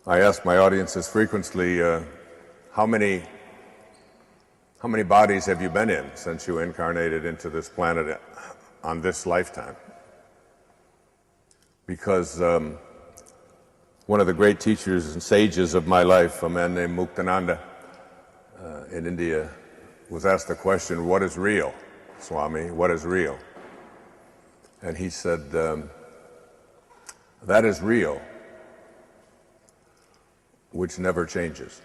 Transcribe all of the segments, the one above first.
I ask my audiences frequently, how many bodies have you been in since you incarnated into this planet on this lifetime? Because one of the great teachers and sages of my life, a man named Muktananda in India, was asked the question, what is real, Swami? What is real? And he said, that is real, which never changes.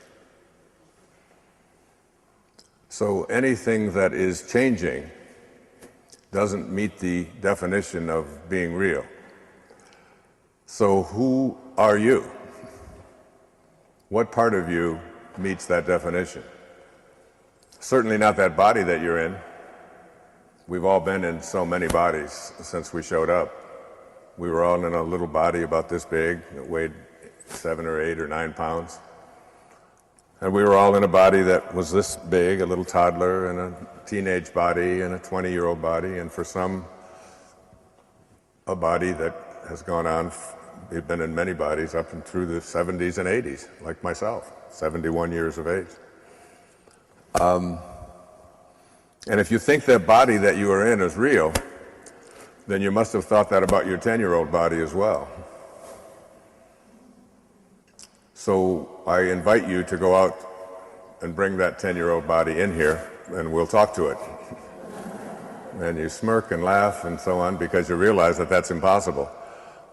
So anything that is changing doesn't meet the definition of being real. So who are you? What part of you meets that definition? Certainly not that body that you're in. We've all been in so many bodies since we showed up. We were all in a little body about this big that weighed 7 or 8 or 9 pounds. And we were all in a body that was this big, a little toddler, and a teenage body, and a 20-year-old body, and for some, a body that has gone on, we've been in many bodies up and through the 70s and 80s, like myself, 71 years of age. And if you think that body that you are in is real, then you must have thought that about your 10-year-old body as well. So I invite you to go out and bring that 10-year-old body in here, and we'll talk to it. And you smirk and laugh and so on because you realize that that's impossible,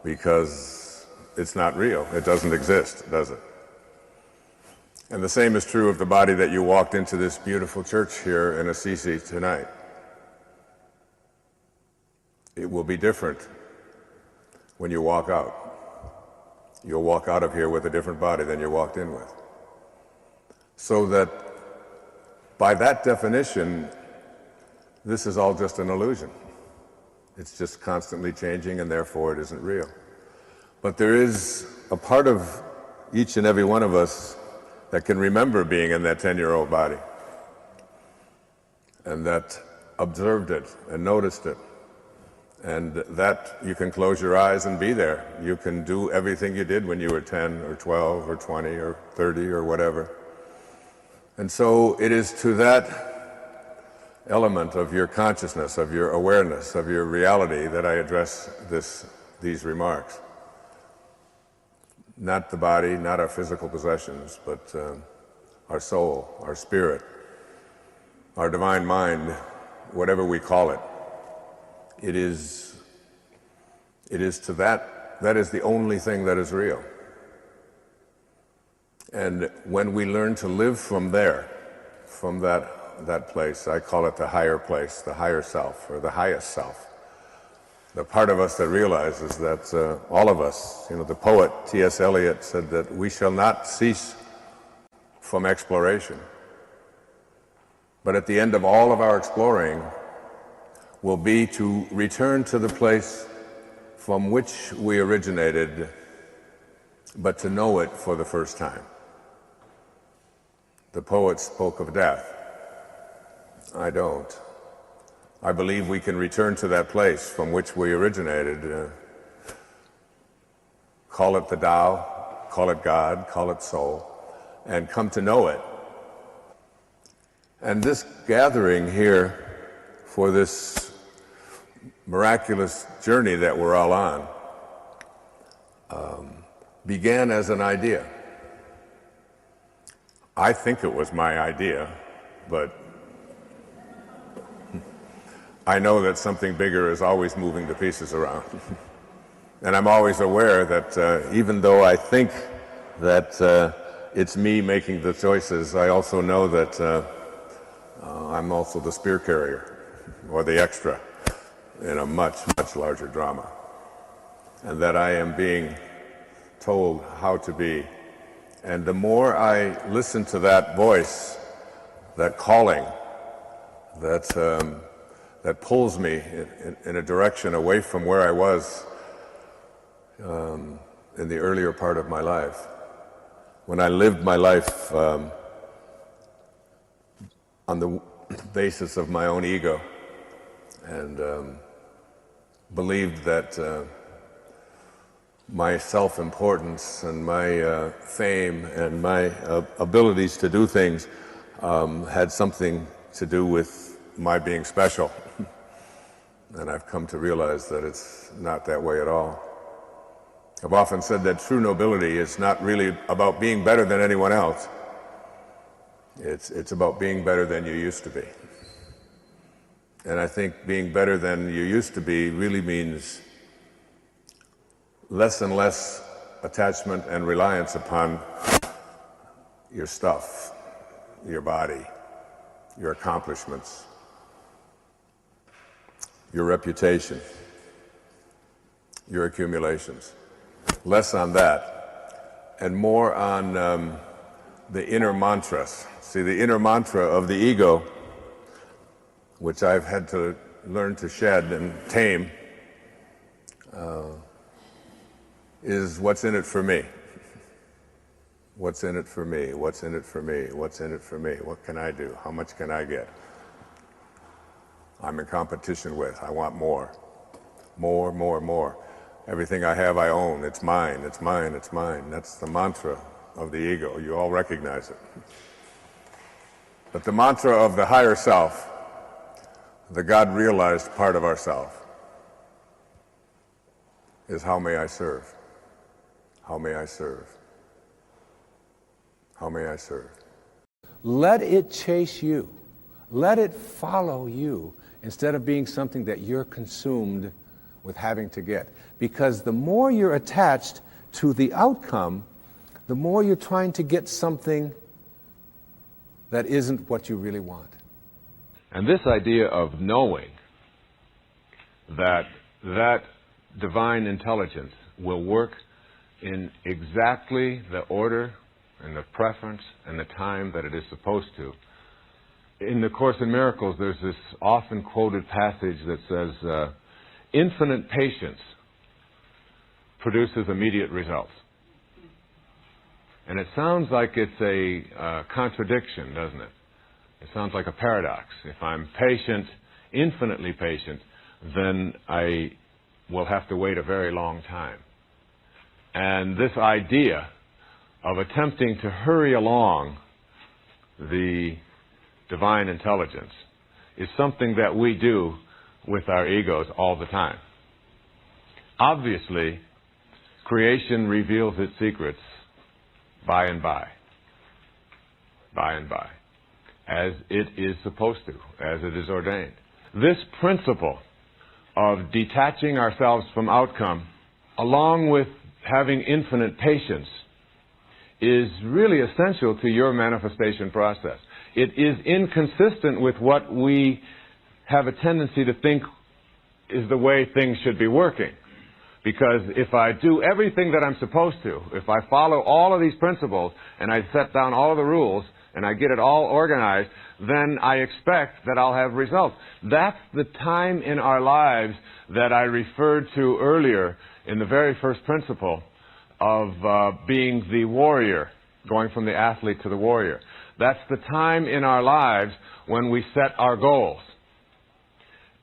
because it's not real. It doesn't exist, does it? And the same is true of the body that you walked into this beautiful church here in Assisi tonight. It will be different when you walk out. You'll walk out of here with a different body than you walked in with. So that by that definition, this is all just an illusion. It's just constantly changing, and therefore it isn't real. But there is a part of each and every one of us that can remember being in that 10-year-old body, and that observed it and noticed it. And that you can close your eyes and be there. You can do everything you did when you were 10 or 12 or 20 or 30 or whatever. And so it is to that element of your consciousness, of your awareness, of your reality that I address these remarks. Not the body, not our physical possessions, but our soul, our spirit, our divine mind, whatever we call it. It is to that is the only thing that is real. And when we learn to live from there, from that place, I call it the higher place, the higher self, or the highest self. The part of us that realizes that all of us, the poet T.S. Eliot said that we shall not cease from exploration. But at the end of all of our exploring will be to return to the place from which we originated, but to know it for the first time. The poet spoke of death. I don't. I believe we can return to that place from which we originated. Call it the Tao, call it God, call it soul, and come to know it. And this gathering here for this miraculous journey that we're all on began as an idea. I think it was my idea, but I know that something bigger is always moving the pieces around. And I'm always aware that even though I think that it's me making the choices, I also know that I'm also the spear carrier, or the extra, in a much, much larger drama. And that I am being told how to be. And the more I listen to that voice, that calling, that pulls me in a direction away from where I was in the earlier part of my life, when I lived my life on the basis of my own ego, and believed that my self-importance and my fame and my abilities to do things had something to do with my being special. And I've come to realize that it's not that way at all. I've often said that true nobility is not really about being better than anyone else. It's about being better than you used to be. And I think being better than you used to be really means less and less attachment and reliance upon your stuff, your body, your accomplishments, your reputation, your accumulations. Less on that and more on the inner mantras. See, the inner mantra of the ego, which I've had to learn to shed and tame, is what's in it for me. What's in it for me? What's in it for me? What's in it for me? What can I do? How much can I get? I'm in competition with. I want more. More, more, more. Everything I have, I own. It's mine, it's mine, it's mine. That's the mantra of the ego. You all recognize it. But the mantra of the higher self, the God-realized part of ourself, is how may I serve? How may I serve? How may I serve? Let it chase you. Let it follow you instead of being something that you're consumed with having to get. Because the more you're attached to the outcome, the more you're trying to get something that isn't what you really want. And this idea of knowing that divine intelligence will work in exactly the order and the preference and the time that it is supposed to. In the Course in Miracles, there's this often quoted passage that says, infinite patience produces immediate results. And it sounds like it's a contradiction, doesn't it? It sounds like a paradox. If I'm patient, infinitely patient, then I will have to wait a very long time. And this idea of attempting to hurry along the divine intelligence is something that we do with our egos all the time. Obviously, creation reveals its secrets by and by, as it is supposed to, as it is ordained. This principle of detaching ourselves from outcome, along with having infinite patience, is really essential to your manifestation process. It is inconsistent with what we have a tendency to think is the way things should be working. Because if I do everything that I'm supposed to, if I follow all of these principles and I set down all of the rules and I get it all organized, then I expect that I'll have results. That's the time in our lives that I referred to earlier in the very first principle of being the warrior, going from the athlete to the warrior. That's the time in our lives when we set our goals.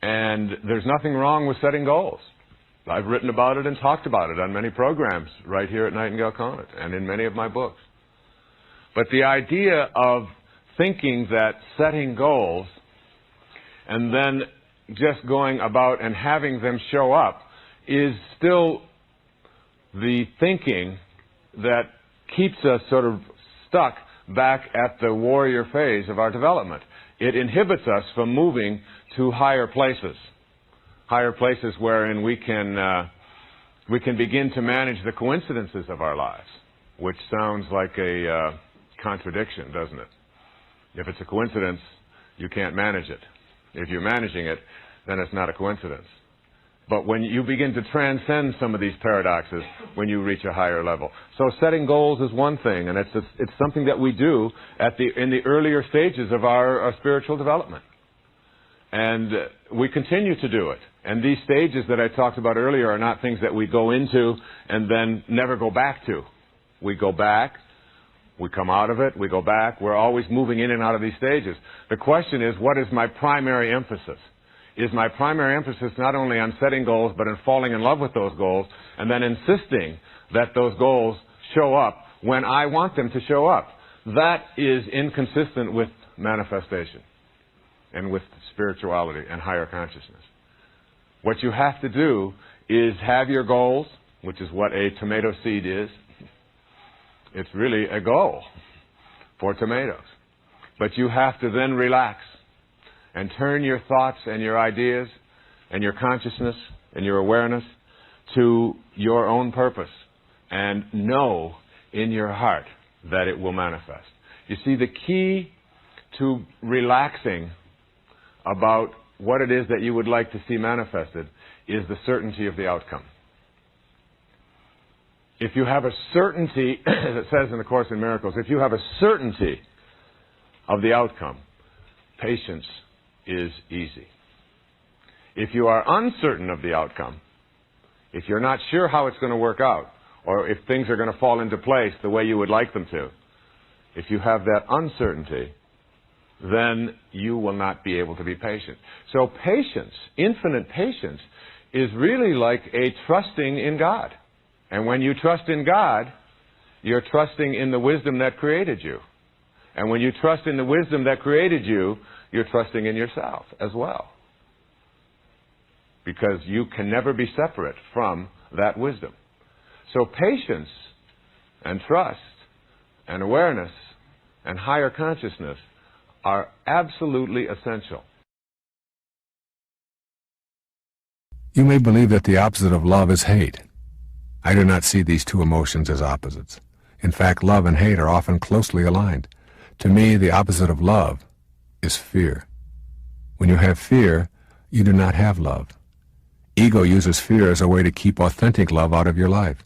And there's nothing wrong with setting goals. I've written about it and talked about it on many programs right here at Nightingale Conant and in many of my books. But the idea of thinking that setting goals and then just going about and having them show up is still the thinking that keeps us sort of stuck back at the warrior phase of our development. It inhibits us from moving to higher places wherein we can begin to manage the coincidences of our lives, which sounds like a contradiction, doesn't it? If it's a coincidence, you can't manage it. If you're managing it, then it's not a coincidence. But when you begin to transcend some of these paradoxes, when you reach a higher level. So setting goals is one thing, and it's something that we do in the earlier stages of our spiritual development. And we continue to do it. And these stages that I talked about earlier are not things that we go into and then never go back to. We go back, we come out of it, we go back. We're always moving in and out of these stages. The question is, what is my primary emphasis? is my primary emphasis not only on setting goals, but in falling in love with those goals, and then insisting that those goals show up when I want them to show up. That is inconsistent with manifestation and with spirituality and higher consciousness. What you have to do is have your goals, which is what a tomato seed is. It's really a goal for tomatoes. But you have to then relax and turn your thoughts and your ideas and your consciousness and your awareness to your own purpose and know in your heart that it will manifest. You see, the key to relaxing about what it is that you would like to see manifested is the certainty of the outcome. If you have a certainty, as it says in the Course in Miracles, if you have a certainty of the outcome, patience is easy. If you are uncertain of the outcome, if you're not sure how it's going to work out, or if things are going to fall into place the way you would like them to, if you have that uncertainty, then you will not be able to be patient. So patience, infinite patience, is really like a trusting in God. And when you trust in God, you're trusting in the wisdom that created you. And when you trust in the wisdom that created you, you're trusting in yourself as well. Because you can never be separate from that wisdom. So patience and trust and awareness and higher consciousness are absolutely essential. You may believe that the opposite of love is hate. I do not see these two emotions as opposites. In fact, love and hate are often closely aligned. To me, the opposite of love is fear. When you have fear, you do not have love. Ego uses fear as a way to keep authentic love out of your life.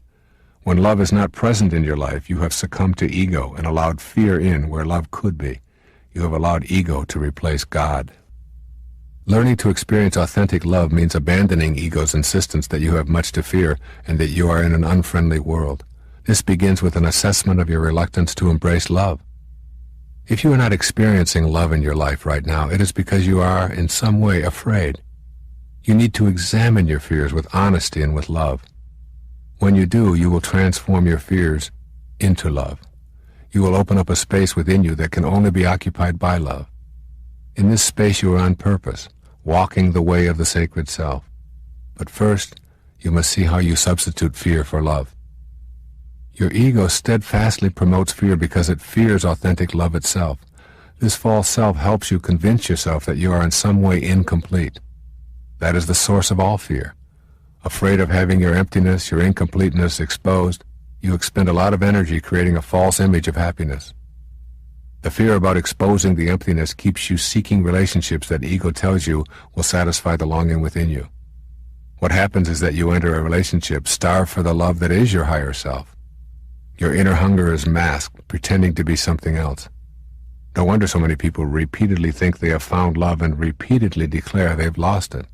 When love is not present in your life, you have succumbed to ego and allowed fear in where love could be. You have allowed ego to replace God. Learning to experience authentic love means abandoning ego's insistence that you have much to fear and that you are in an unfriendly world. This begins with an assessment of your reluctance to embrace love. If you are not experiencing love in your life right now, it is because you are, in some way, afraid. You need to examine your fears with honesty and with love. When you do, you will transform your fears into love. You will open up a space within you that can only be occupied by love. In this space you are on purpose, walking the way of the sacred self. But first, you must see how you substitute fear for love. Your ego steadfastly promotes fear because it fears authentic love itself. This false self helps you convince yourself that you are in some way incomplete. That is the source of all fear. Afraid of having your emptiness, your incompleteness exposed, you expend a lot of energy creating a false image of happiness. The fear about exposing the emptiness keeps you seeking relationships that ego tells you will satisfy the longing within you. What happens is that you enter a relationship starved for the love that is your higher self. Your inner hunger is masked, pretending to be something else. No wonder so many people repeatedly think they have found love and repeatedly declare they've lost it.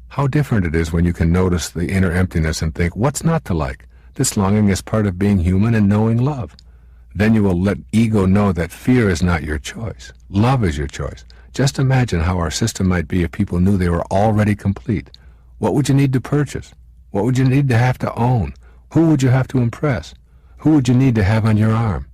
How different it is when you can notice the inner emptiness and think, what's not to like? This longing is part of being human and knowing love. Then you will let ego know that fear is not your choice. Love is your choice. Just imagine how our system might be if people knew they were already complete. What would you need to purchase? What would you need to have to own? Who would you have to impress? Who would you need to have on your arm?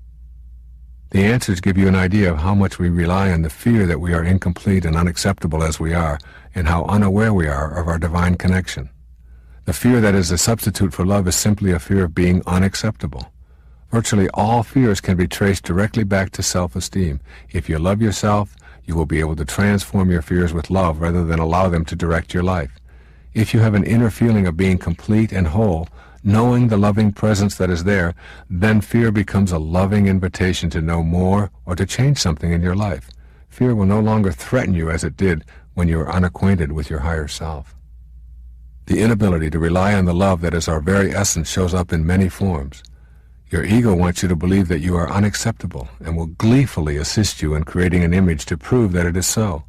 The answers give you an idea of how much we rely on the fear that we are incomplete and unacceptable as we are, and how unaware we are of our divine connection. The fear that is a substitute for love is simply a fear of being unacceptable. Virtually all fears can be traced directly back to self-esteem. If you love yourself, you will be able to transform your fears with love rather than allow them to direct your life. If you have an inner feeling of being complete and whole, knowing the loving presence that is there, then fear becomes a loving invitation to know more or to change something in your life. Fear will no longer threaten you as it did when you are unacquainted with your higher self. The inability to rely on the love that is our very essence shows up in many forms. Your ego wants you to believe that you are unacceptable and will gleefully assist you in creating an image to prove that it is so.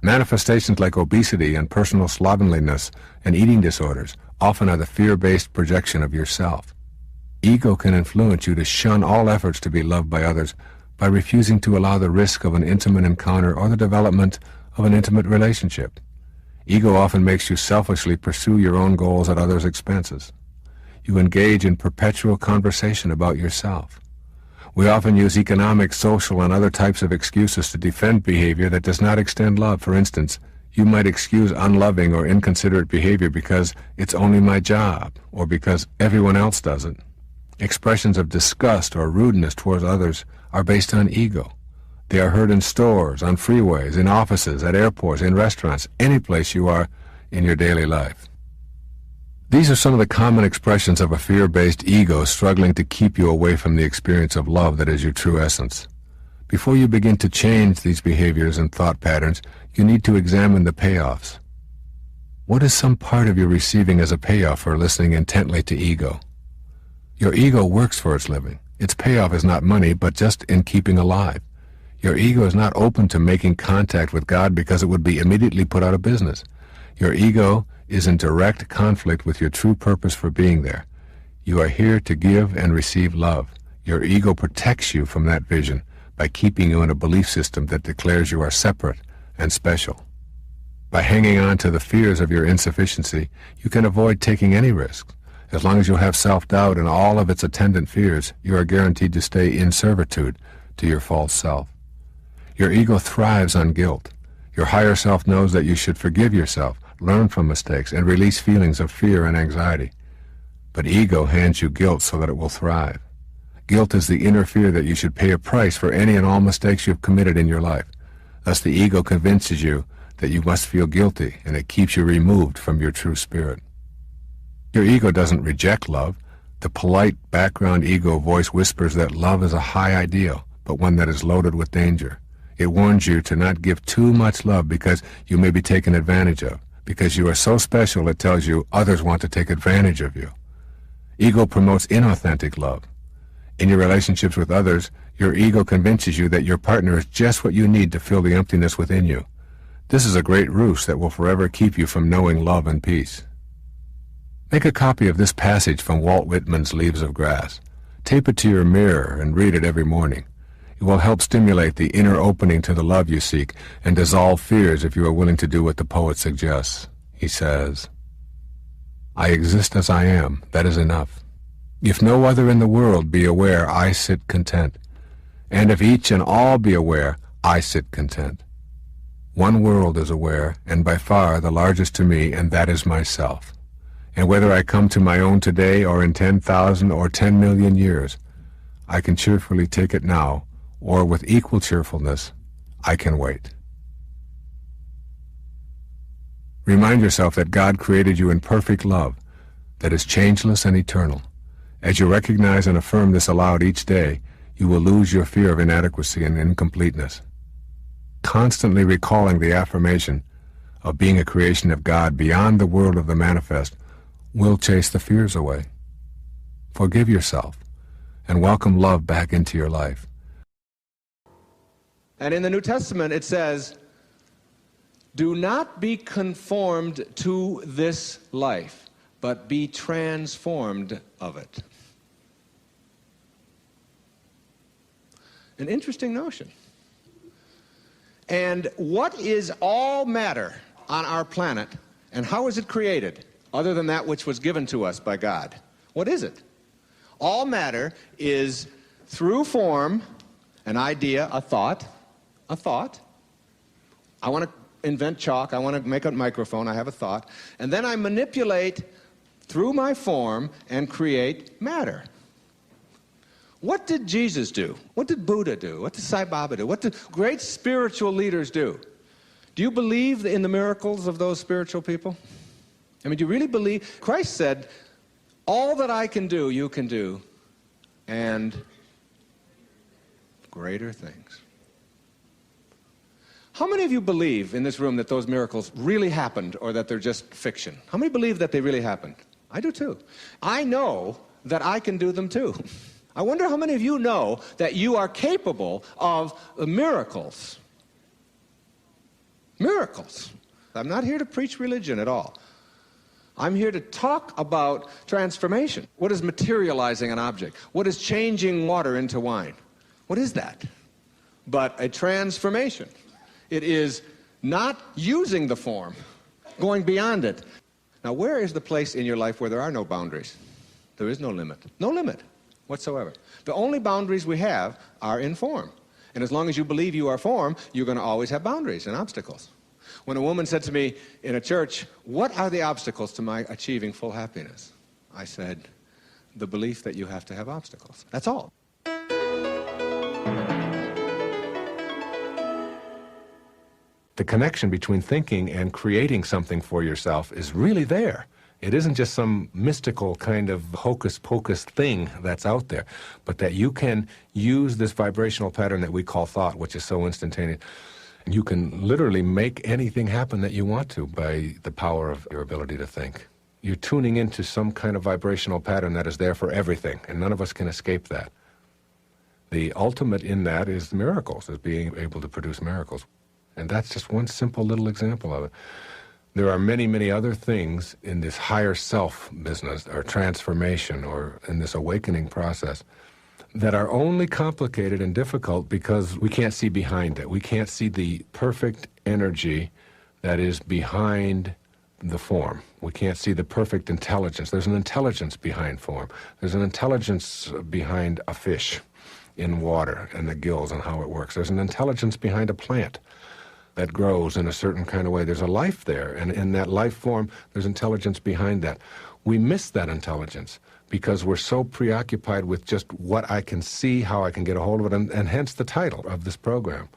Manifestations like obesity and personal slovenliness and eating disorders often are the fear-based projection of yourself. Ego can influence you to shun all efforts to be loved by others by refusing to allow the risk of an intimate encounter or the development of an intimate relationship. Ego often makes you selfishly pursue your own goals at others' expenses. You engage in perpetual conversation about yourself. We often use economic, social, and other types of excuses to defend behavior that does not extend love. For instance, you might excuse unloving or inconsiderate behavior because it's only my job, or because everyone else does it. Expressions of disgust or rudeness towards others are based on ego. They are heard in stores, on freeways, in offices, at airports, in restaurants, any place you are in your daily life. These are some of the common expressions of a fear-based ego struggling to keep you away from the experience of love that is your true essence. Before you begin to change these behaviors and thought patterns, you need to examine the payoffs. What is some part of your receiving as a payoff for listening intently to ego? Your ego works for its living. Its payoff is not money, but just in keeping alive. Your ego is not open to making contact with God because it would be immediately put out of business. Your ego is in direct conflict with your true purpose for being there. You are here to give and receive love. Your ego protects you from that vision by keeping you in a belief system that declares you are separate and special. By hanging on to the fears of your insufficiency, you can avoid taking any risks. As long as you have self-doubt and all of its attendant fears, you are guaranteed to stay in servitude to your false self. Your ego thrives on guilt. Your higher self knows that you should forgive yourself, learn from mistakes, and release feelings of fear and anxiety. But ego hands you guilt so that it will thrive. Guilt is the inner fear that you should pay a price for any and all mistakes you have committed in your life. Thus the ego convinces you that you must feel guilty, and it keeps you removed from your true spirit. Your ego doesn't reject love. The polite background ego voice whispers that love is a high ideal, but one that is loaded with danger. It warns you to not give too much love because you may be taken advantage of. Because you are so special, it tells you others want to take advantage of you. Ego promotes inauthentic love. In your relationships with others, your ego convinces you that your partner is just what you need to fill the emptiness within you. This is a great ruse that will forever keep you from knowing love and peace. Make a copy of this passage from Walt Whitman's Leaves of Grass. Tape it to your mirror and read it every morning. It will help stimulate the inner opening to the love you seek and dissolve fears if you are willing to do what the poet suggests. He says, "I exist as I am, that is enough. If no other in the world be aware, I sit content. And if each and all be aware, I sit content. One world is aware, and by far the largest to me, and that is myself. And whether I come to my own today or in 10,000 or 10 million years, I can cheerfully take it now, or with equal cheerfulness, I can wait." Remind yourself that God created you in perfect love, that is changeless and eternal. As you recognize and affirm this aloud each day, you will lose your fear of inadequacy and incompleteness. Constantly recalling the affirmation of being a creation of God beyond the world of the manifest will chase the fears away. Forgive yourself and welcome love back into your life. And in the New Testament it says, "Do not be conformed to this life, but be transformed of it." An interesting notion. And what is all matter on our planet, and how is it created, other than that which was given to us by God? What is it? All matter is through form, an idea, a thought. I want to invent chalk, I want to make a microphone, I have a thought, and then I manipulate through my form and create matter. What did Jesus do? What did Buddha do? What did Sai Baba do? What did great spiritual leaders do? Do you believe in the miracles of those spiritual people? I mean, do you really believe? Christ said, "All that I can do, you can do, and greater things." How many of you believe in this room that those miracles really happened or that they're just fiction? How many believe that they really happened? I do too. I know that I can do them too. I wonder how many of you know that you are capable of miracles. Miracles. I'm not here to preach religion at all. I'm here to talk about transformation. What is materializing an object? What is changing water into wine? What is that? But a transformation. It is not using the form. going beyond it. Now, where is the place in your life where there are no boundaries? There is no limit. No limit whatsoever. The only boundaries we have are in form. And as long as you believe you are form, you're going to always have boundaries and obstacles. When a woman said to me in a church, "What are the obstacles to my achieving full happiness?" I said, "The belief that you have to have obstacles. That's all." The connection between thinking and creating something for yourself is really there. It isn't just some mystical kind of hocus-pocus thing that's out there, but that you can use this vibrational pattern that we call thought, which is so instantaneous. You can literally make anything happen that you want to by the power of your ability to think. You're tuning into some kind of vibrational pattern that is there for everything, and none of us can escape that. The ultimate in that is miracles, is being able to produce miracles. And that's just one simple little example of it. There are many, many other things in this higher self business or transformation or in this awakening process that are only complicated and difficult because we can't see behind it. We can't see the perfect energy that is behind the form. We can't see the perfect intelligence. There's an intelligence behind form. There's an intelligence behind a fish in water and the gills and how it works. There's an intelligence behind a plant that grows in a certain kind of way. There's a life there, and in that life form, there's intelligence behind that. We miss that intelligence because we're so preoccupied with just what I can see, how I can get a hold of it, and hence the title of this program.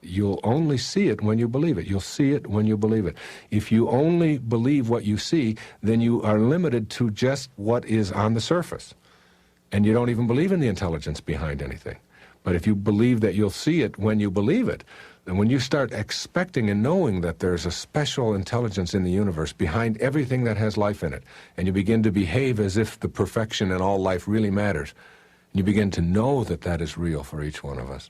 You'll only see it when you believe it. You'll see it when you believe it. If you only believe what you see, then you are limited to just what is on the surface, and you don't even believe in the intelligence behind anything. But if you believe that you'll see it when you believe it, then when you start expecting and knowing that there's a special intelligence in the universe behind everything that has life in it, and you begin to behave as if the perfection in all life really matters, and you begin to know that that is real for each one of us,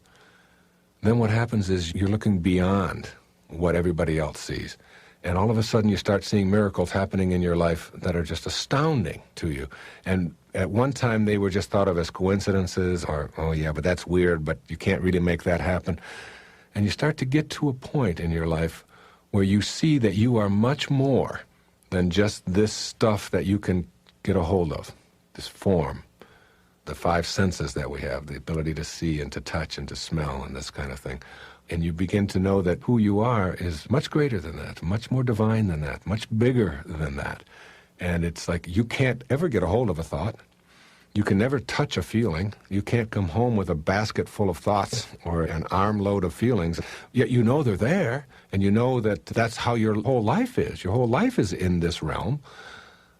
then what happens is you're looking beyond what everybody else sees. And all of a sudden you start seeing miracles happening in your life that are just astounding to you. And at one time they were just thought of as coincidences or, oh yeah, but that's weird, but you can't really make that happen. And you start to get to a point in your life where you see that you are much more than just this stuff that you can get a hold of, this form, the five senses that we have, the ability to see and to touch and to smell and this kind of thing. And you begin to know that who you are is much greater than that, much more divine than that, much bigger than that. And it's like you can't ever get a hold of a thought. You can never touch a feeling. You can't come home with a basket full of thoughts or an armload of feelings. Yet you know they're there, and you know that that's how your whole life is. Your whole life is in this realm.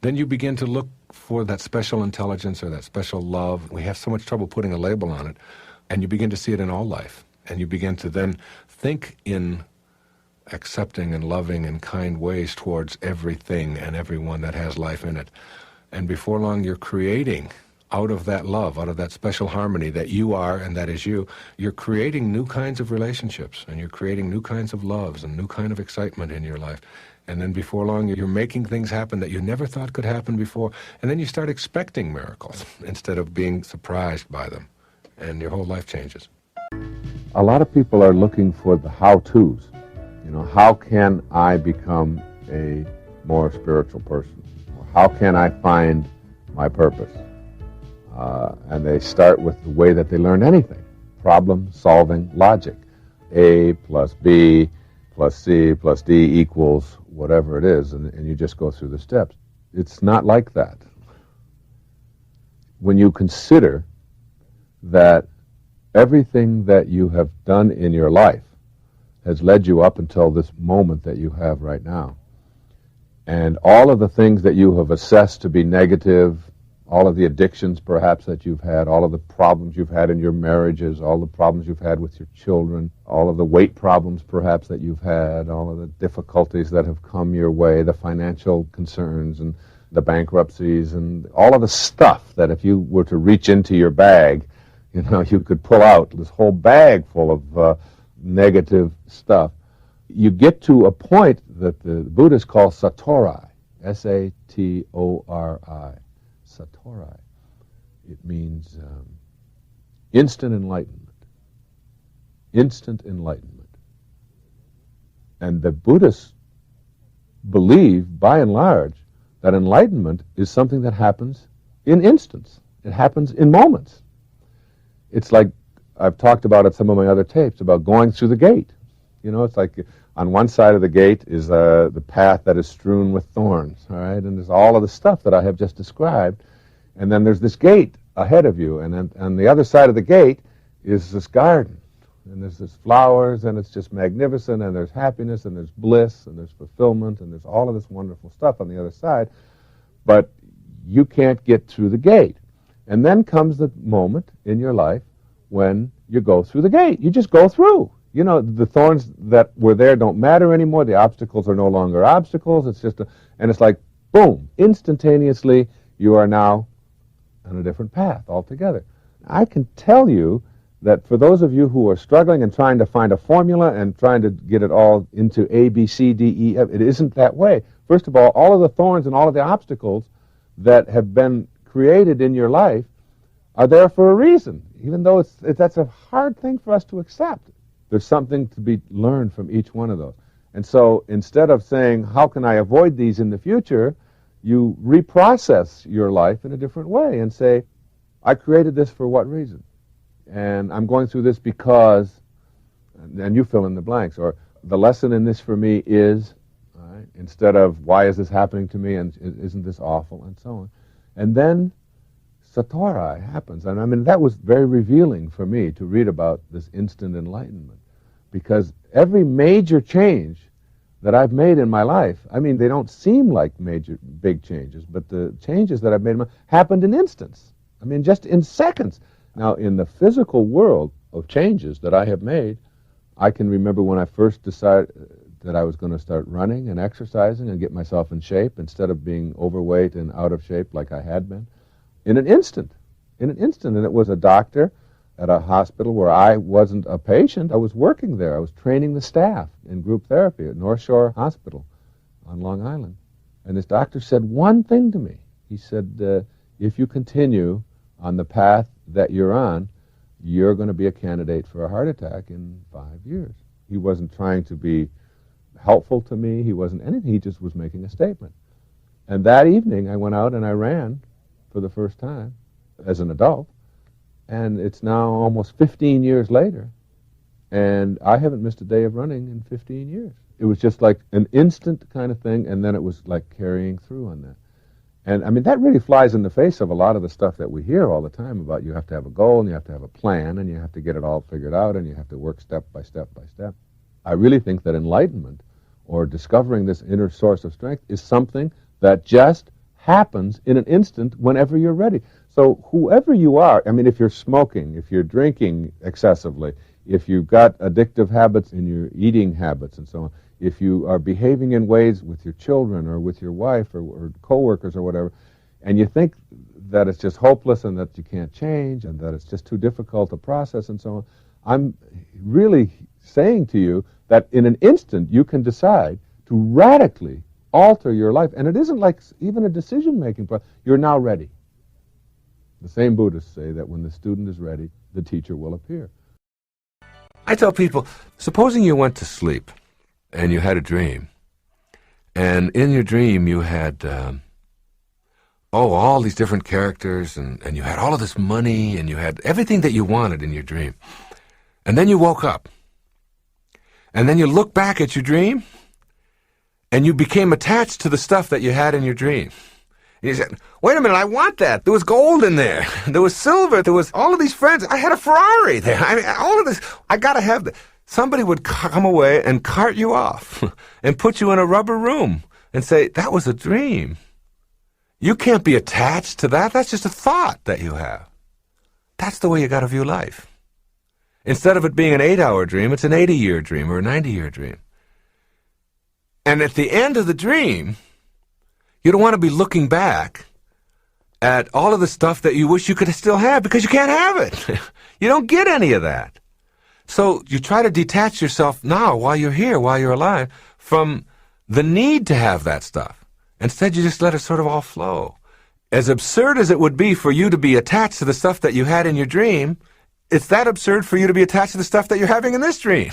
Then you begin to look for that special intelligence or that special love. We have so much trouble putting a label on it. And you begin to see it in all life. And you begin to then think in accepting and loving and kind ways towards everything and everyone that has life in it. And before long, you're creating out of that love, out of that special harmony that you are and that is you, you're creating new kinds of relationships and you're creating new kinds of loves and new kind of excitement in your life. And then before long, you're making things happen that you never thought could happen before. And then you start expecting miracles instead of being surprised by them. And your whole life changes. A lot of people are looking for the how-tos. You know, how can I become a more spiritual person? Or how can I find my purpose? And they start with the way that they learn anything. Problem-solving logic. A plus B plus C plus D equals whatever it is, and you just go through the steps. It's not like that. When you consider that everything that you have done in your life has led you up until this moment that you have right now, and all of the things that you have assessed to be negative, all of the addictions perhaps that you've had, all of the problems you've had in your marriages, all the problems you've had with your children, all of the weight problems perhaps that you've had, all of the difficulties that have come your way, the financial concerns and the bankruptcies and all of the stuff that if you were to reach into your bag, you know, you could pull out this whole bag full of negative stuff. You get to a point that the Buddhists call satori, S-A-T-O-R-I, satori. It means instant enlightenment. Instant enlightenment. And the Buddhists believe, by and large, that enlightenment is something that happens in instants. It happens in moments. It's like I've talked about at some of my other tapes about going through the gate. You know, it's like on one side of the gate is the path that is strewn with thorns, all right? And there's all of the stuff that I have just described. And then there's this gate ahead of you. And then on the other side of the gate is this garden. And there's this flowers, and it's just magnificent, and there's happiness, and there's bliss, and there's fulfillment, and there's all of this wonderful stuff on the other side. But you can't get through the gate. And then comes the moment in your life when you go through the gate. You just go through. You know, the thorns that were there don't matter anymore. The obstacles are no longer obstacles. It's just and it's like, boom, instantaneously, you are now on a different path altogether. I can tell you that for those of you who are struggling and trying to find a formula and trying to get it all into A, B, C, D, E, F, it isn't that way. First of all of the thorns and all of the obstacles that have been created in your life are there for a reason, even though that's a hard thing for us to accept. There's something to be learned from each one of those. And so instead of saying, how can I avoid these in the future, you reprocess your life in a different way and say, I created this for what reason? And I'm going through this because, and you fill in the blanks, or the lesson in this for me is, all right, instead of why is this happening to me and isn't this awful and so on. And then Satori happens. And I mean, that was very revealing for me to read about this instant enlightenment, because every major change that I've made in my life, I mean, they don't seem like big changes, but the changes that I've made happened in instants. I mean, just in seconds. Now, in the physical world of changes that I have made, I can remember when I first decided that I was going to start running and exercising and get myself in shape instead of being overweight and out of shape like I had been. In an instant. And it was a doctor at a hospital where I wasn't a patient. I was working there. I was training the staff in group therapy at North Shore Hospital on Long Island. And this doctor said one thing to me. He said, if you continue on the path that you're on, you're going to be a candidate for a heart attack in 5 years. He wasn't trying to be helpful to me. He wasn't anything. He just was making a statement. And that evening, I went out and I ran for the first time as an adult. And it's now almost 15 years later. And I haven't missed a day of running in 15 years. It was just like an instant kind of thing, and then it was like carrying through on that. And I mean, that really flies in the face of a lot of the stuff that we hear all the time about you have to have a goal, and you have to have a plan, and you have to get it all figured out, and you have to work step by step by step. I really think that enlightenment, or discovering this inner source of strength, is something that just happens in an instant whenever you're ready. So whoever you are, I mean, if you're smoking, if you're drinking excessively, if you've got addictive habits in your eating habits and so on, if you are behaving in ways with your children or with your wife or coworkers or whatever, and you think that it's just hopeless and that you can't change and that it's just too difficult to process and so on, I'm really saying to you that in an instant you can decide to radically alter your life. And it isn't like even a decision-making process. You're now ready. The same Buddhists say that when the student is ready, the teacher will appear. I tell people, supposing you went to sleep and you had a dream, and in your dream you had, all these different characters, and you had all of this money, and you had everything that you wanted in your dream. And then you woke up, and then you look back at your dream, and you became attached to the stuff that you had in your dream. And you said, wait a minute, I want that. There was gold in there. There was silver. There was all of these friends. I had a Ferrari there. I mean, all of this. I got to have that. Somebody would come away and cart you off and put you in a rubber room and say, that was a dream. You can't be attached to that. That's just a thought that you have. That's the way you got to view life. Instead of it being an 8-hour dream, it's an 80-year dream or a 90-year dream. And at the end of the dream, you don't want to be looking back at all of the stuff that you wish you could still have, because you can't have it. You don't get any of that. So you try to detach yourself now, while you're here, while you're alive, from the need to have that stuff. Instead, you just let it sort of all flow. As absurd as it would be for you to be attached to the stuff that you had in your dream, it's that absurd for you to be attached to the stuff that you're having in this dream.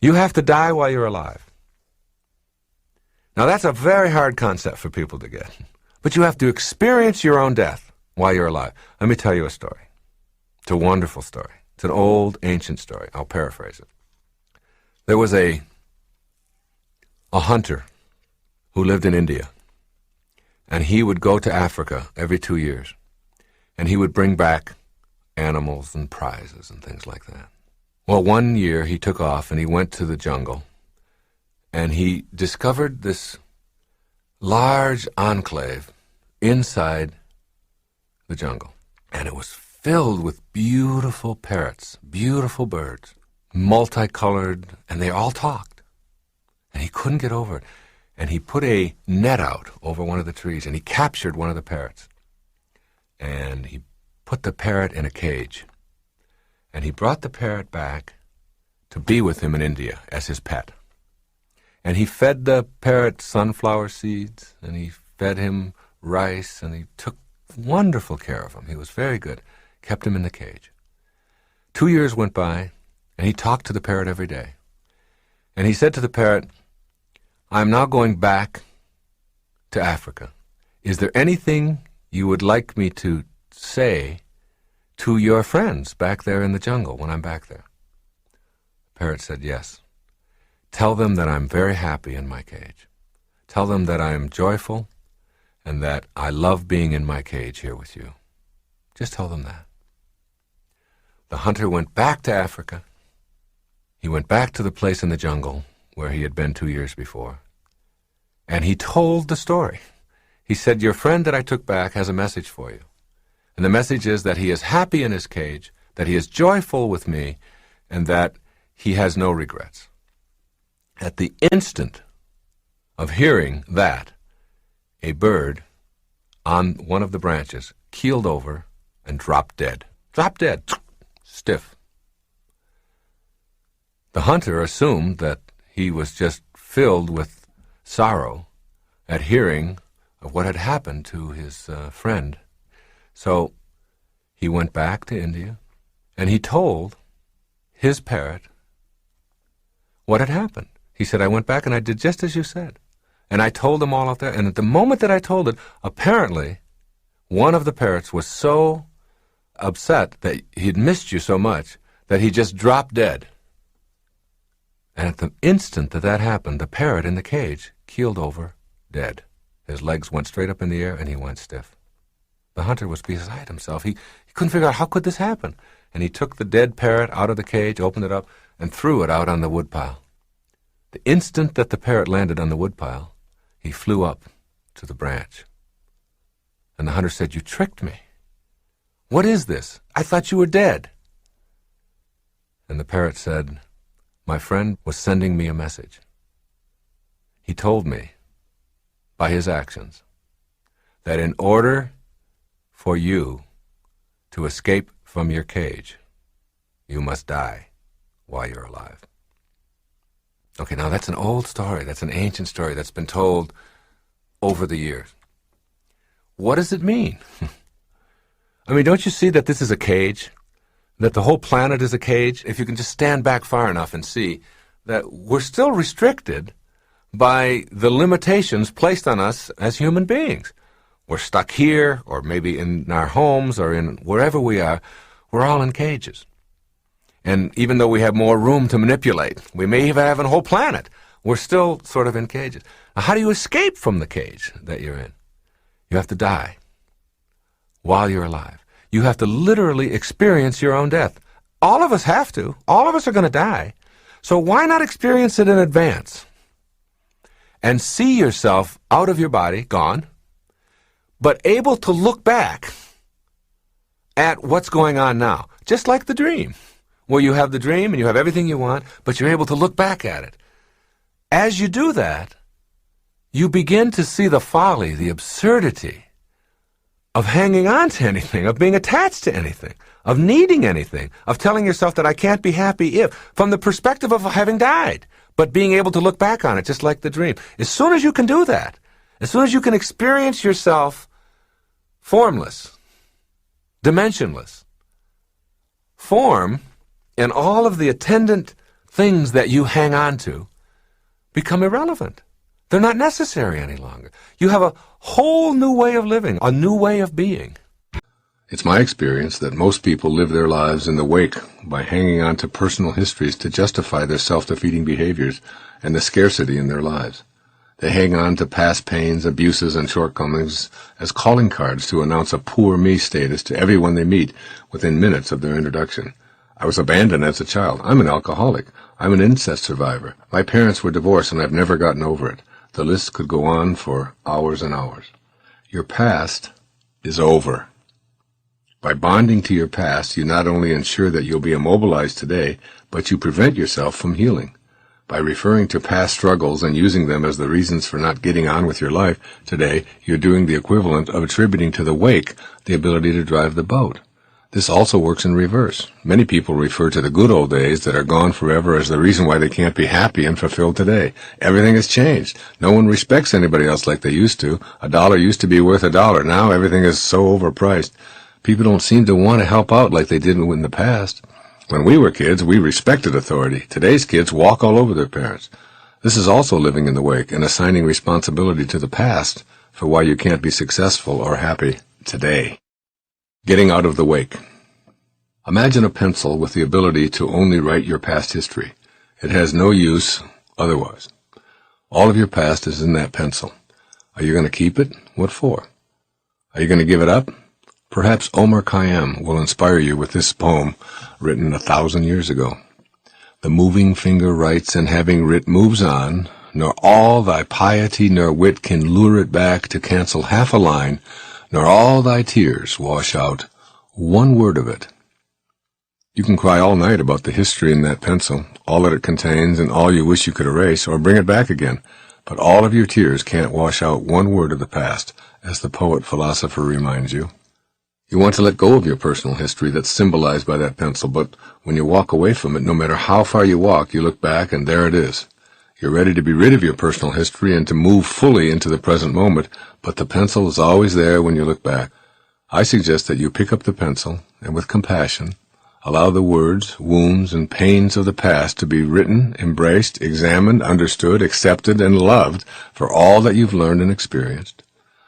You have to die while you're alive. Now that's a very hard concept for people to get. But you have to experience your own death while you're alive. Let me tell you a story. It's a wonderful story. It's an old, ancient story. I'll paraphrase it. There was a hunter who lived in India, and he would go to Africa every 2 years, and he would bring back animals and prizes and things like that. Well, one year he took off and he went to the jungle, and he discovered this large enclave inside the jungle, and it was filled with beautiful parrots, beautiful birds, multicolored, and they all talked. And he couldn't get over it. And he put a net out over one of the trees, and he captured one of the parrots. And he put the parrot in a cage. And he brought the parrot back to be with him in India as his pet. And he fed the parrot sunflower seeds, and he fed him rice, and he took wonderful care of him. He was very good. Kept him in the cage. 2 years went by, and he talked to the parrot every day. And he said to the parrot, "I'm now going back to Africa. Is there anything you would like me to say to your friends back there in the jungle when I'm back there?" The parrot said, "Yes. Tell them that I'm very happy in my cage. Tell them that I am joyful and that I love being in my cage here with you. Just tell them that." The hunter went back to Africa. He went back to the place in the jungle where he had been 2 years before. And he told the story. He said, "Your friend that I took back has a message for you. And the message is that he is happy in his cage, that he is joyful with me, and that he has no regrets." At the instant of hearing that, a bird on one of the branches keeled over and dropped dead. Dropped dead. Stiff. The hunter assumed that he was just filled with sorrow at hearing of what had happened to his friend. So he went back to India, and he told his parrot what had happened. He said, "I went back and I did just as you said. And I told them all out there, and at the moment that I told it, apparently one of the parrots was so upset that he'd missed you so much that he just dropped dead. And at the instant that that happened, the parrot in the cage keeled over, dead. His legs went straight up in the air, and he went stiff." The hunter was beside himself. He couldn't figure out how could this happen. And he took the dead parrot out of the cage, opened it up, and threw it out on the woodpile. The instant that the parrot landed on the woodpile, he flew up to the branch. And the hunter said, "You tricked me. What is this? I thought you were dead." And the parrot said, "My friend was sending me a message. He told me, by his actions, that in order for you to escape from your cage, you must die while you're alive." Okay, now that's an old story. That's an ancient story that's been told over the years. What does it mean? I mean, don't you see that this is a cage? That the whole planet is a cage? If you can just stand back far enough and see that we're still restricted by the limitations placed on us as human beings. We're stuck here, or maybe in our homes, or in wherever we are. We're all in cages. And even though we have more room to manipulate, we may even have a whole planet, we're still sort of in cages. Now, how do you escape from the cage that you're in? You have to die while you're alive. You have to literally experience your own death. All of us have to. All of us are going to die. So why not experience it in advance? And see yourself out of your body, gone, but able to look back at what's going on now. Just like the dream, where you have the dream and you have everything you want, but you're able to look back at it. As you do that, you begin to see the folly, the absurdity of hanging on to anything, of being attached to anything, of needing anything, of telling yourself that I can't be happy if, from the perspective of having died, but being able to look back on it just like the dream. As soon as you can do that, as soon as you can experience yourself formless, dimensionless, form and all of the attendant things that you hang on to become irrelevant. They're not necessary any longer. You have a whole new way of living, a new way of being. It's my experience that most people live their lives in the wake by hanging on to personal histories to justify their self-defeating behaviors and the scarcity in their lives. They hang on to past pains, abuses, and shortcomings as calling cards to announce a poor me status to everyone they meet within minutes of their introduction. I was abandoned as a child. I'm an alcoholic. I'm an incest survivor. My parents were divorced and I've never gotten over it. The list could go on for hours and hours. Your past is over. By bonding to your past, you not only ensure that you'll be immobilized today, but you prevent yourself from healing. By referring to past struggles and using them as the reasons for not getting on with your life today, you're doing the equivalent of attributing to the wake the ability to drive the boat. This also works in reverse. Many people refer to the good old days that are gone forever as the reason why they can't be happy and fulfilled today. Everything has changed. No one respects anybody else like they used to. $1 used to be worth $1. Now everything is so overpriced. People don't seem to want to help out like they did in the past. When we were kids, we respected authority. Today's kids walk all over their parents. This is also living in the wake and assigning responsibility to the past for why you can't be successful or happy today. Getting out of the wake. Imagine a pencil with the ability to only write your past history. It has no use otherwise. All of your past is in that pencil. Are you going to keep it? What for? Are you going to give it up? Perhaps Omar Khayyam will inspire you with this poem written 1,000 years ago. The moving finger writes, and having writ moves on, nor all thy piety nor wit can lure it back to cancel half a line, nor all thy tears wash out one word of it. You can cry all night about the history in that pencil, all that it contains and all you wish you could erase or bring it back again, but all of your tears can't wash out one word of the past, as the poet-philosopher reminds you. You want to let go of your personal history that's symbolized by that pencil, but when you walk away from it, no matter how far you walk, you look back and there it is. You're ready to be rid of your personal history and to move fully into the present moment, but the pencil is always there when you look back. I suggest that you pick up the pencil and with compassion, allow the words, wounds, and pains of the past to be written, embraced, examined, understood, accepted, and loved for all that you've learned and experienced.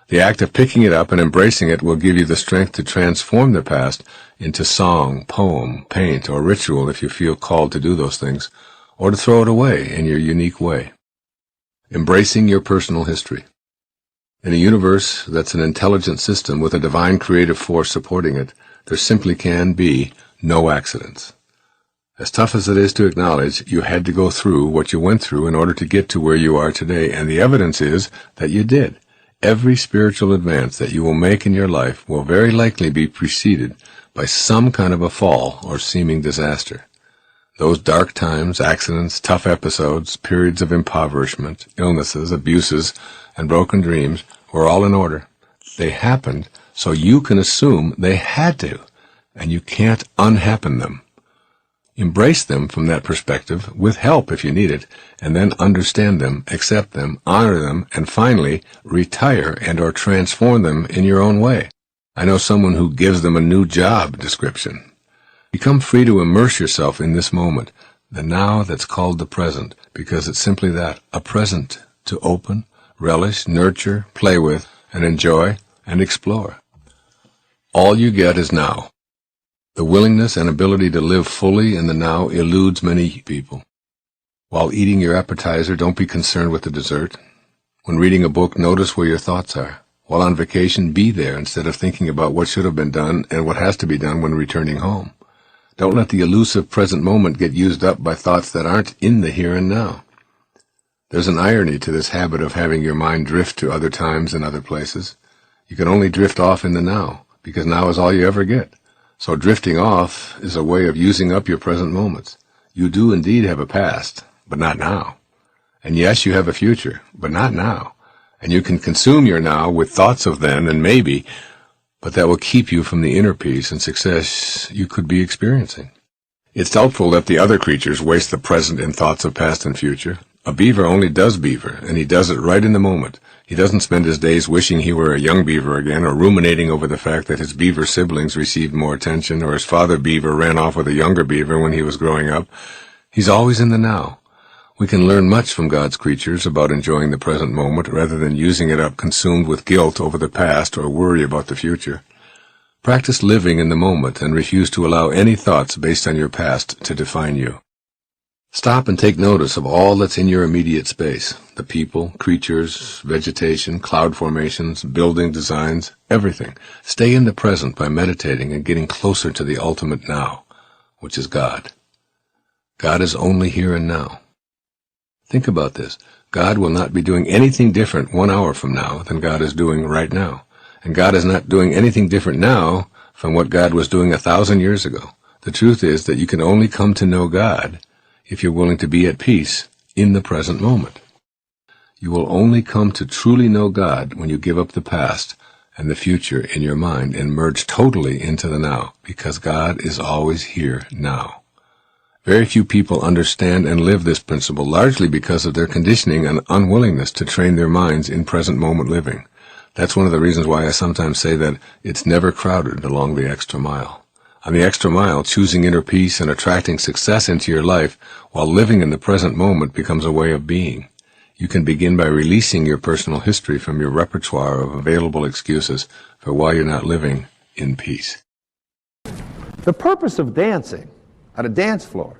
The act of picking it up and embracing it will give you the strength to transform the past into song, poem, paint, or ritual if you feel called to do those things, or to throw it away in your unique way. Embracing your personal history. In a universe that's an intelligent system with a divine creative force supporting it, there simply can be no accidents. As tough as it is to acknowledge, you had to go through what you went through in order to get to where you are today, and the evidence is that you did. Every spiritual advance that you will make in your life will very likely be preceded by some kind of a fall or seeming disaster. Those dark times, accidents, tough episodes, periods of impoverishment, illnesses, abuses, and broken dreams were all in order. They happened so you can assume they had to, and you can't unhappen them. Embrace them from that perspective, with help if you need it, and then understand them, accept them, honor them, and finally retire and or transform them in your own way. I know someone who gives them a new job description. Become free to immerse yourself in this moment, the now that's called the present, because it's simply that, a present to open, relish, nurture, play with, and enjoy, and explore. All you get is now. The willingness and ability to live fully in the now eludes many people. While eating your appetizer, don't be concerned with the dessert. When reading a book, notice where your thoughts are. While on vacation, be there instead of thinking about what should have been done and what has to be done when returning home. Don't let the elusive present moment get used up by thoughts that aren't in the here and now. There's an irony to this habit of having your mind drift to other times and other places. You can only drift off in the now, because now is all you ever get. So drifting off is a way of using up your present moments. You do indeed have a past, but not now. And yes, you have a future, but not now. And you can consume your now with thoughts of then and maybe, but that will keep you from the inner peace and success you could be experiencing. It's doubtful that the other creatures waste the present in thoughts of past and future. A beaver only does beaver, and he does it right in the moment. He doesn't spend his days wishing he were a young beaver again, or ruminating over the fact that his beaver siblings received more attention, or his father beaver ran off with a younger beaver when he was growing up. He's always in the now. We can learn much from God's creatures about enjoying the present moment rather than using it up consumed with guilt over the past or worry about the future. Practice living in the moment and refuse to allow any thoughts based on your past to define you. Stop and take notice of all that's in your immediate space, the people, creatures, vegetation, cloud formations, building designs, everything. Stay in the present by meditating and getting closer to the ultimate now, which is God. God is only here and now. Think about this. God will not be doing anything different 1 hour from now than God is doing right now. And God is not doing anything different now from what God was doing 1,000 years ago. The truth is that you can only come to know God if you're willing to be at peace in the present moment. You will only come to truly know God when you give up the past and the future in your mind and merge totally into the now, because God is always here now. Very few people understand and live this principle, largely because of their conditioning and unwillingness to train their minds in present moment living. That's one of the reasons why I sometimes say that it's never crowded along the extra mile. On the extra mile, choosing inner peace and attracting success into your life while living in the present moment becomes a way of being. You can begin by releasing your personal history from your repertoire of available excuses for why you're not living in peace. The purpose of dancing at a dance floor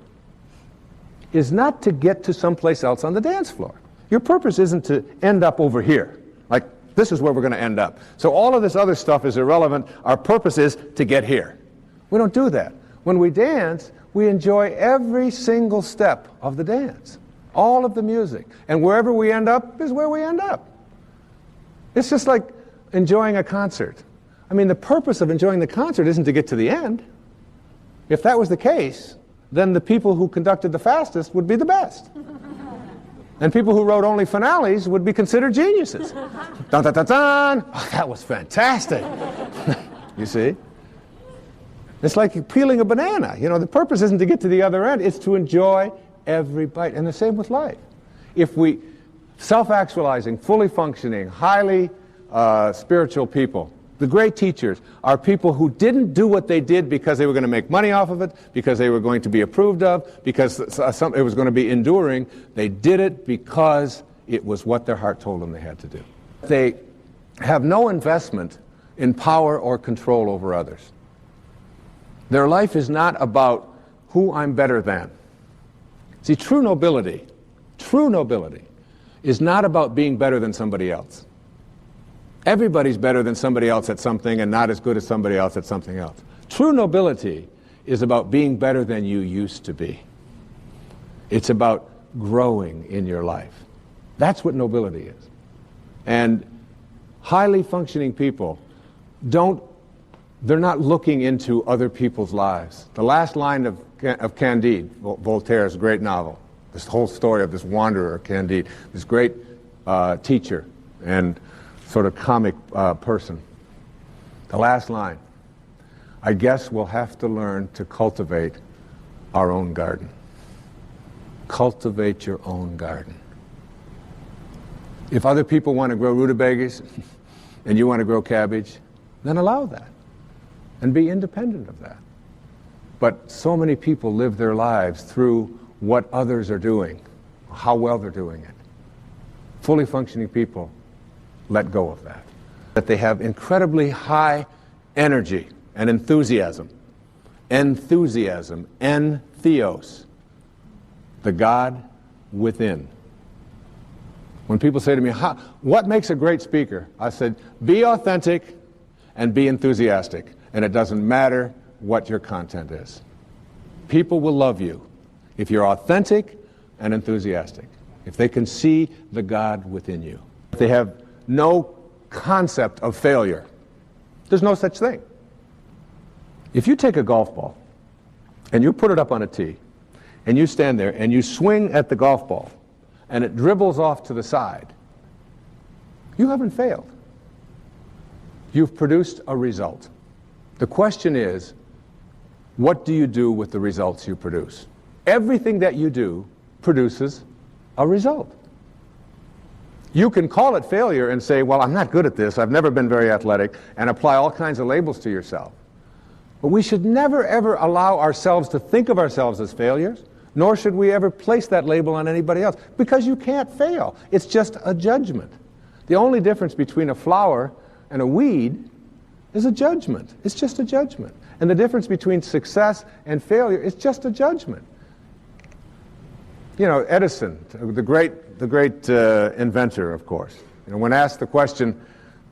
is not to get to someplace else on the dance floor. Your purpose isn't to end up over here. Like, this is where we're going to end up. So all of this other stuff is irrelevant. Our purpose is to get here. We don't do that. When we dance, we enjoy every single step of the dance, all of the music. And wherever we end up is where we end up. It's just like enjoying a concert. I mean, the purpose of enjoying the concert isn't to get to the end. If that was the case, then the people who conducted the fastest would be the best. And people who wrote only finales would be considered geniuses. Dun, dun, dun, dun. Oh, that was fantastic. You see? It's like peeling a banana. You know, the purpose isn't to get to the other end. It's to enjoy every bite. And the same with life. If we, self-actualizing, fully functioning, highly spiritual people, the great teachers are people who didn't do what they did because they were going to make money off of it, because they were going to be approved of, because it was going to be enduring. They did it because it was what their heart told them they had to do. They have no investment in power or control over others. Their life is not about who I'm better than. See, true nobility is not about being better than somebody else. Everybody's better than somebody else at something and not as good as somebody else at something else. True nobility is about being better than you used to be. It's about growing in your life. That's what nobility is. And highly functioning people they're not looking into other people's lives. The last line of Candide, Voltaire's great novel, this whole story of this wanderer, Candide, this great teacher and sort of comic person. The last line, I guess we'll have to learn to cultivate our own garden. Cultivate your own garden. If other people want to grow rutabagas and you want to grow cabbage, then allow that and be independent of that. But so many people live their lives through what others are doing, how well they're doing it. Fully functioning people let go of that. That they have incredibly high energy and enthusiasm. Enthusiasm, entheos, the God within. When people say to me, what makes a great speaker? I said, be authentic and be enthusiastic. And it doesn't matter what your content is. People will love you if you're authentic and enthusiastic, if they can see the God within you. If they have no concept of failure. There's no such thing. If you take a golf ball and you put it up on a tee and you stand there and you swing at the golf ball and it dribbles off to the side, you haven't failed. You've produced a result. The question is, what do you do with the results you produce? Everything that you do produces a result. You can call it failure and say, well, I'm not good at this, I've never been very athletic, and apply all kinds of labels to yourself. But we should never, ever allow ourselves to think of ourselves as failures. nor should we ever place that label on anybody else, because you can't fail. It's just a judgment. The only difference between a flower and a weed is a judgment. It's just a judgment. And the difference between success and failure is just a judgment. You know, Edison, the great inventor, of course. You know, when asked the question,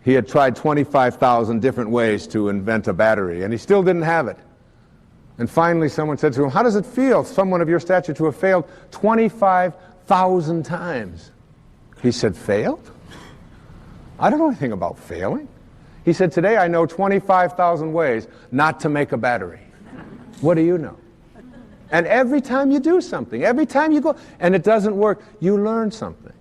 he had tried 25,000 different ways to invent a battery, and he still didn't have it. And finally someone said to him, how does it feel, someone of your stature, to have failed 25,000 times? He said, failed? I don't know anything about failing. He said, today I know 25,000 ways not to make a battery. What do you know? And every time you do something, every time you go, and it doesn't work, you learn something.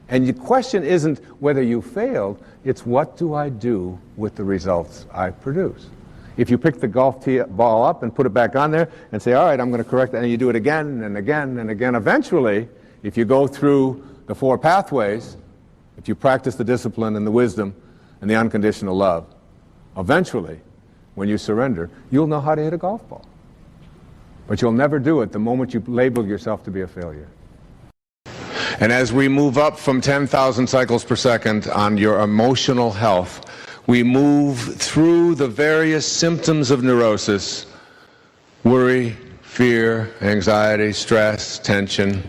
And the question isn't whether you failed, it's what do I do with the results I produce. If you pick the golf ball up and put it back on there and say, all right, I'm going to correct that, and you do it again and again and again, eventually, if you go through the 4 pathways, if you practice the discipline and the wisdom and the unconditional love, eventually, when you surrender, you'll know how to hit a golf ball. But you'll never do it the moment you label yourself to be a failure. And as we move up from 10,000 cycles per second on your emotional health, we move through the various symptoms of neurosis: worry, fear, anxiety, stress, tension,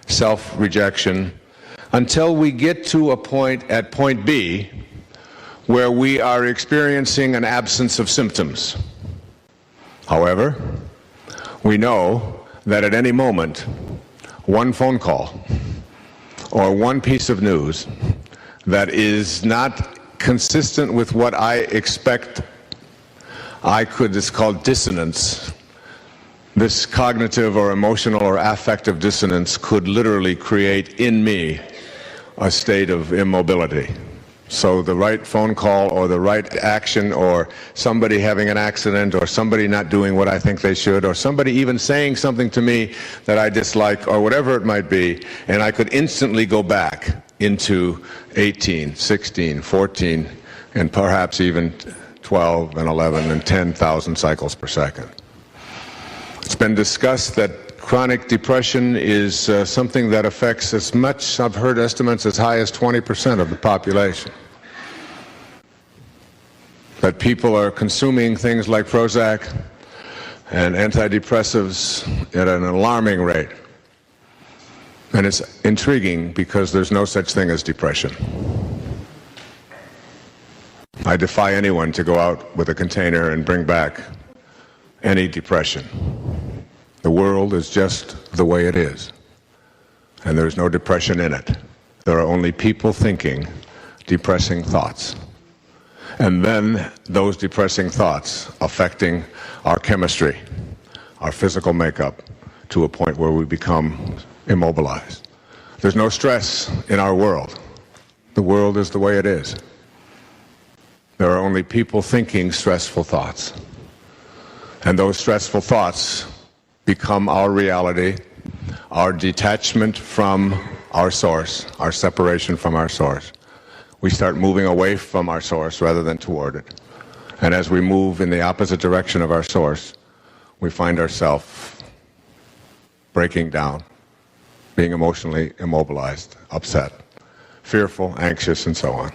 self-rejection, until we get to a point at point B where we are experiencing an absence of symptoms. However, we know that at any moment, one phone call or one piece of news that is not consistent with what I expect, it's called dissonance. This cognitive or emotional or affective dissonance could literally create in me a state of immobility. So the right phone call or the right action, or somebody having an accident, or somebody not doing what I think they should, or somebody even saying something to me that I dislike, or whatever it might be, and I could instantly go back into 18, 16, 14, and perhaps even 12 and 11 and 10,000 cycles per second. It's been discussed that chronic depression is something that affects as much, I've heard estimates as high as 20% of the population. That people are consuming things like Prozac and antidepressives at an alarming rate. And it's intriguing because there's no such thing as depression. I defy anyone to go out with a container and bring back any depression. The world is just the way it is, and there's no depression in it. There are only people thinking depressing thoughts, and then those depressing thoughts affecting our chemistry, our physical makeup, to a point where we become immobilized. There's no stress in our world. The world is the way it is. There are only people thinking stressful thoughts, and those stressful thoughts become our reality, our detachment from our source, our separation from our source. We start moving away from our source rather than toward it. And as we move in the opposite direction of our source, we find ourselves breaking down, being emotionally immobilized, upset, fearful, anxious, and so on.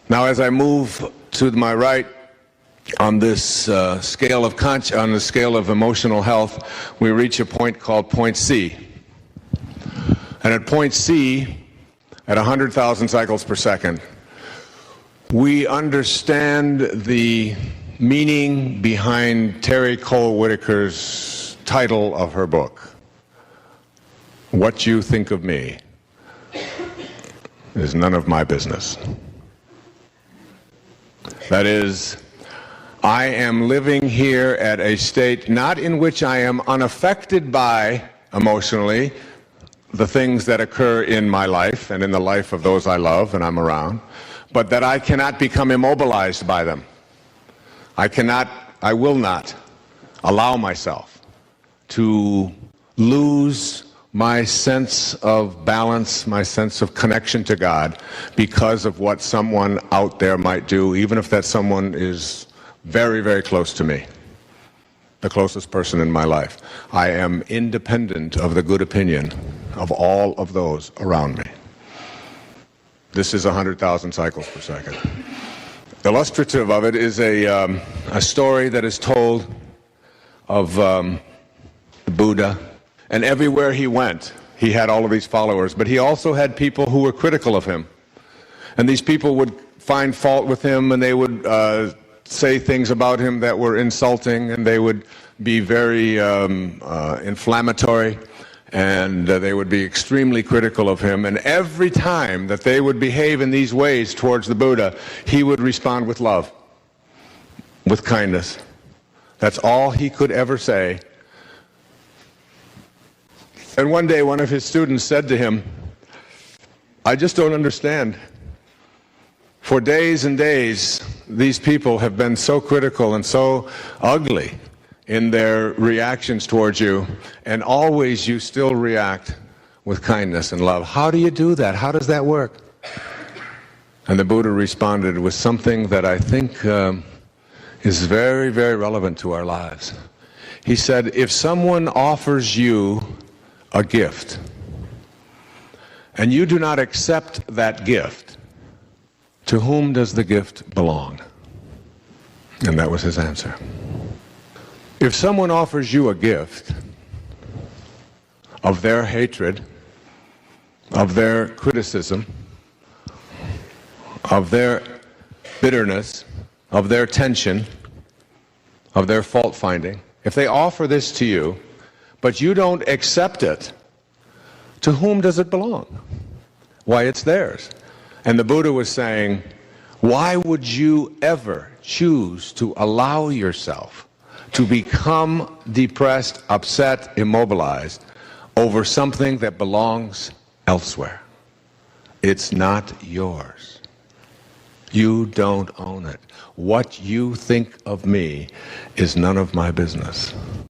Now, as I move to my right, on this scale of emotional health, we reach a point called point C. And at point C, at 100,000 cycles per second, we understand the meaning behind Terry Cole Whitaker's title of her book. What you think of me is none of my business. That is, I am living here at a state not in which I am unaffected by, emotionally, the things that occur in my life and in the life of those I love and I'm around, but that I cannot become immobilized by them. I will not allow myself to lose my sense of balance, my sense of connection to God, because of what someone out there might do, even if that someone is very, very close to me. the closest person in my life. I am independent of the good opinion of all of those around me. This is 100,000 cycles per second. Illustrative of it is a story that is told of the Buddha. And everywhere he went, he had all of these followers, but he also had people who were critical of him. And these people would find fault with him, and they would say things about him that were insulting, and they would be very inflammatory, and they would be extremely critical of him. And every time that they would behave in these ways towards the Buddha, he would respond with love, with kindness. That's all he could ever say. And one day one of his students said to him, "I just don't understand. For days and days, these people have been so critical and so ugly in their reactions towards you, and always you still react with kindness and love. How do you do that? How does that work?" And the Buddha responded with something that I think is very, very relevant to our lives. He said, if someone offers you a gift, and you do not accept that gift, to whom does the gift belong? And that was his answer. If someone offers you a gift of their hatred, of their criticism, of their bitterness, of their tension, of their fault-finding, if they offer this to you, but you don't accept it, to whom does it belong? Why, it's theirs. And the Buddha was saying, why would you ever choose to allow yourself to become depressed, upset, immobilized over something that belongs elsewhere? It's not yours. You don't own it. What you think of me is none of my business.